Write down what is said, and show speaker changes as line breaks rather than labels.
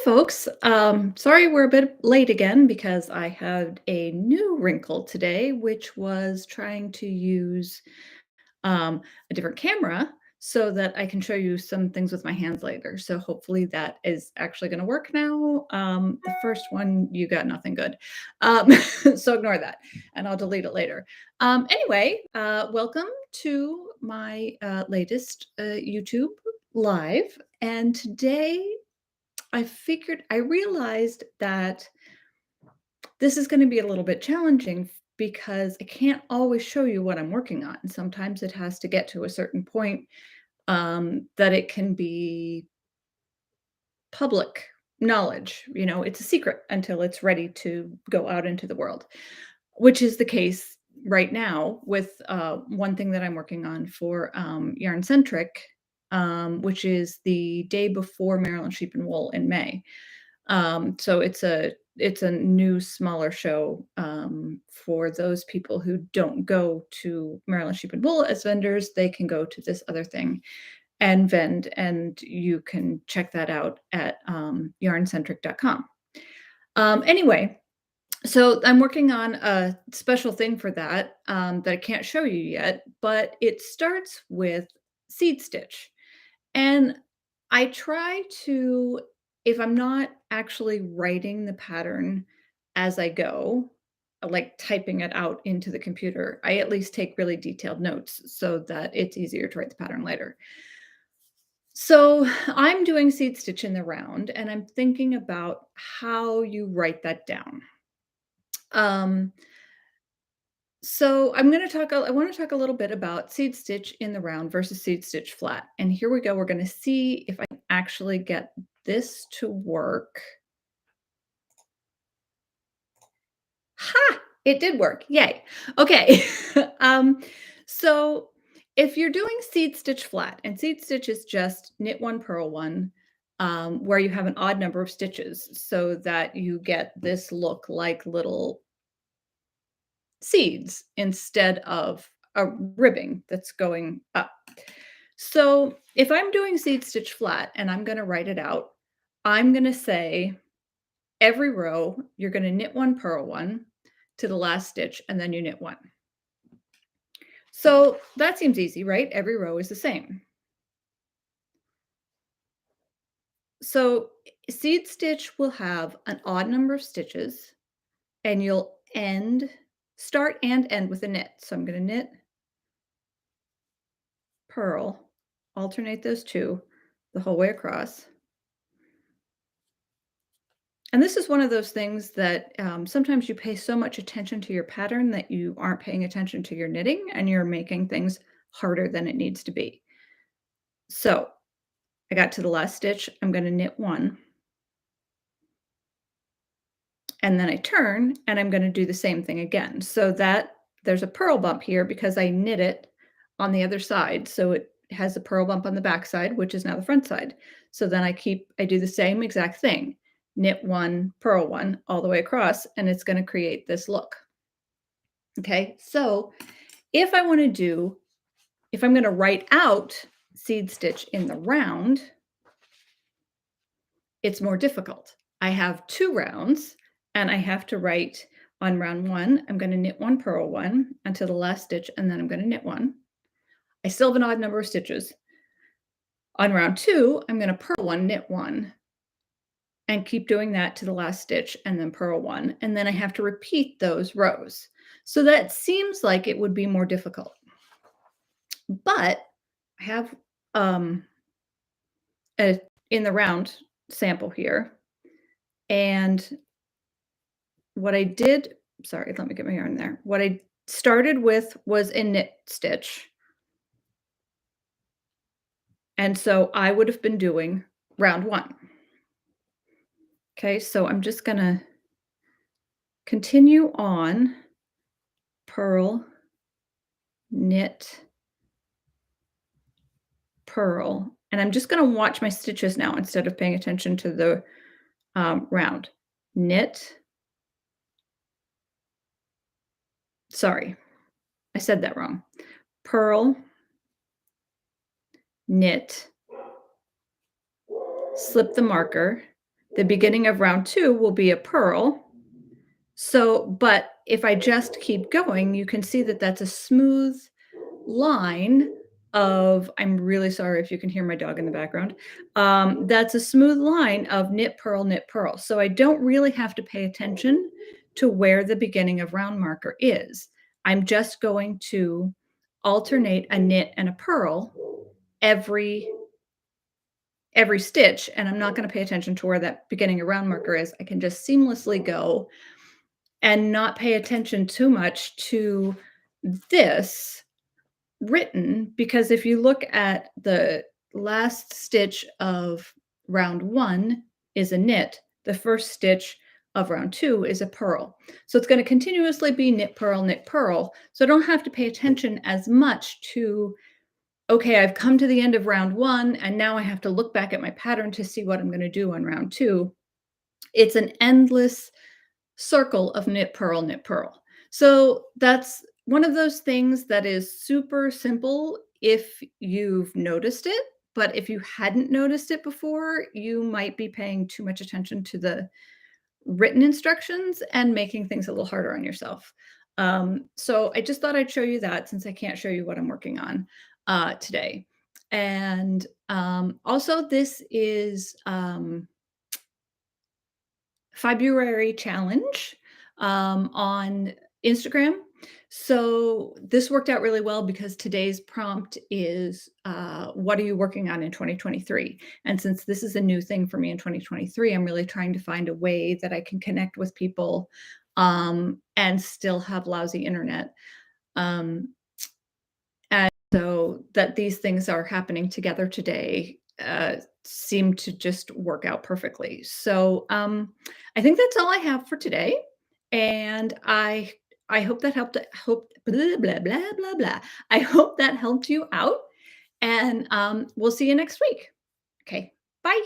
Folks. Sorry we're a bit late again because I had a new wrinkle today, which was trying to use um, a different camera so that I can show you some things with my hands later. So hopefully that is actually going to work now. The first one, you got nothing good. Um, so ignore that and I'll delete it later. Anyway, welcome to my latest YouTube live. And today I realized that this is gonna be a little bit challenging because I can't always show you what I'm working on. Sometimes it has to get to a certain point, that it can be public knowledge. It's a secret until it's ready to go out into the world, which is the case right now with, one thing that I'm working on for, Yarn Centric, which is the day before Maryland Sheep and Wool in May. So it's a new smaller show for those people who don't go to Maryland Sheep and Wool as vendors. They can go to this other thing and vend, and you can check that out at yarncentric.com. Anyway, so I'm working on a special thing for that that I can't show you yet, but it starts with seed stitch. And I try to, if I'm not actually writing the pattern as I go, like typing it out into the computer, I at least take really detailed notes so that it's easier to write the pattern later. So I'm doing seed stitch in the round and I'm thinking about how you write that down. Um, so I want to talk a little bit about seed stitch in the round versus seed stitch flat. And here we go. We're going to see if I can actually get this to work. Ha! It did work. Yay. Okay. um, so if you're doing seed stitch flat, and seed stitch is just knit one, purl one, where you have an odd number of stitches so that you get this look like little seeds instead of a ribbing that's going up. So if I'm doing seed stitch flat and I'm going to write it out, I'm going to say every row, you're going to knit one, purl one to the last stitch, and then you knit one. So that seems easy, right? Every row is the same. So seed stitch will have an odd number of stitches and you'll start and end with a knit. So I'm going to knit, purl, alternate those two the whole way across. And this is one of those things that sometimes you pay so much attention to your pattern that you aren't paying attention to your knitting and you're making things harder than it needs to be. So I got to the last stitch, I'm going to knit one. And then I turn and I'm going to do the same thing again. So that there's a purl bump here because I knit it on the other side. So it has a purl bump on the back side, which is now the front side. So then I do the same exact thing, knit one, purl one all the way across, and it's going to create this look. Okay. So if I'm going to write out seed stitch in the round, it's more difficult. I have two rounds and I have to write on round one, I'm going to knit one, purl one until the last stitch, and then I'm going to knit one. I still have an odd number of stitches. On round two, I'm going to purl one, knit one, and keep doing that to the last stitch and then purl one. And then I have to repeat those rows. So that seems like it would be more difficult. But I have in the round sample here. And what I did, sorry, let me get my yarn there. What I started with was a knit stitch. And so I would have been doing round one. Okay, so I'm just going to continue on, purl, knit, purl, and I'm just going to watch my stitches now instead of paying attention to the round. Knit, sorry, I said that wrong. Purl, knit, slip the marker, The beginning of round 2 will be a purl. So, but if I just keep going, you can see that that's a smooth line of I'm really sorry if you can hear my dog in the background. That's a smooth line of knit, purl, knit, purl. So I don't really have to pay attention to where the beginning of round marker is. I'm just going to alternate a knit and a purl every every stitch, and I'm not going to pay attention to where that beginning of round marker is. I can just seamlessly go and not pay attention too much to this written, because if you look at the last stitch of round 1 is a knit, the first stitch of round 2 is a purl. So it's going to continuously be knit, purl, knit, purl. So I don't have to pay attention as much to, okay, I've come to the end of round 1 and now I have to look back at my pattern to see what I'm going to do on round 2. It's an endless circle of knit, purl, knit, purl. So that's one of those things that is super simple if you've noticed it. But if you hadn't noticed it before, you might be paying too much attention to the written instructions and making things a little harder on yourself. So I just thought I'd show you that since I can't show you what I'm working on today. And also, this is February challenge on Instagram. So this worked out really well because today's prompt is what are you working on in 2023? And since this is a new thing for me in 2023, I'm really trying to find a way that I can connect with people and still have lousy internet. Um, so that these things are happening together today seem to just work out perfectly. So I think that's all I have for today, and I hope that helped. Hope blah blah blah blah blah. I hope that helped you out, and we'll see you next week. Okay, bye.